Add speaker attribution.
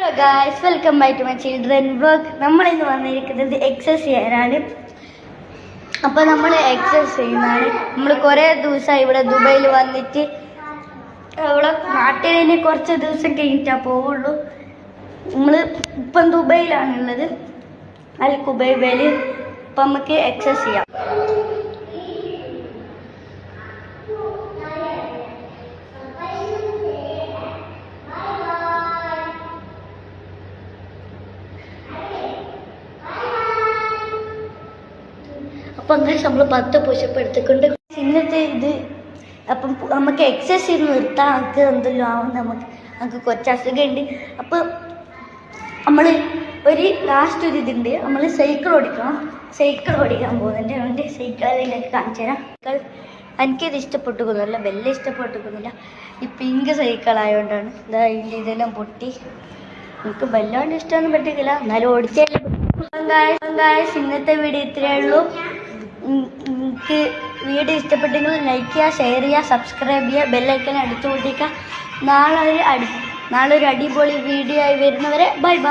Speaker 1: Hello guys, welcome back to my children vlog. നമ്മളിന്ന് വന്നിരിക്കുന്നത് exercise ചെയ്യാനാണ്. അപ്പോൾ നമ്മൾ എക്സസൈസ് ചെയ്യുന്നതാണ്. നമ്മൾ കുറേ ദിവസമായി ഇവിടെ ദുബൈയിൽ വന്നിട്ട്. അവിടെ നാട്ടിൽ തന്നെ കുറച്ച് ദിവസം കഴിഞ്ഞിട്ടാ പോവുള്ളൂ. നമ്മൾ ഇപ്പം ദുബൈയിലാണുള്ളത്, അൽ ഖുബൈബയിൽ. അപ്പം നമുക്ക് എക്സസൈസ് ചെയ്യാം. അപ്പം അങ്ങനെ നമ്മൾ 10 പുഷപ്പ് എടുത്തുകൊണ്ട് ഇന്നത്തെ ഇത്. അപ്പം നമുക്ക് എക്സസൈസ് നിർത്താൻ നമുക്ക് എന്തെല്ലാം ആവും. നമുക്ക് കുറച്ച് അസുഖമുണ്ട്. അപ്പം നമ്മൾ ഒരു ലാസ്റ്റ് ഒരു ഇതുണ്ട്, നമ്മൾ സൈക്കിൾ ഓടിക്കണം. സൈക്കിൾ ഓടിക്കാൻ പോകുന്നുണ്ട്. അവൻ്റെ സൈക്കിളിലേക്ക് കാണിച്ചു തരാം. എനിക്കിത് ഇഷ്ടപ്പെട്ടുകൊന്നുമില്ല, വലിയ ഇഷ്ടപ്പെട്ടുകൊന്നുമില്ല. ഈ പിങ്ക് സൈക്കിളായതുകൊണ്ടാണ് ഇതെല്ലാം പൊട്ടി. എനിക്ക് വല്ലാണ്ട് ഇഷ്ടമൊന്നും പറ്റിക്കില്ല, എന്നാലും ഓടിച്ചാലും. ഇന്നത്തെ വീഡിയോ ഇത്രയേ ഉള്ളൂ. നിങ്ങൾക്ക് വീഡിയോ ഇഷ്ടപ്പെട്ടെങ്കിൽ ലൈക്ക് ചെയ്യുക, ഷെയർ ചെയ്യുക, സബ്സ്ക്രൈബ് ചെയ്യുക, ബെല്ലൈക്കൻ അടിച്ചു പൊട്ടിക്കുക. നാളെ ഒരു അടിപൊളി വീഡിയോ ആയി വരുന്നവരെ ബൈ ബൈ.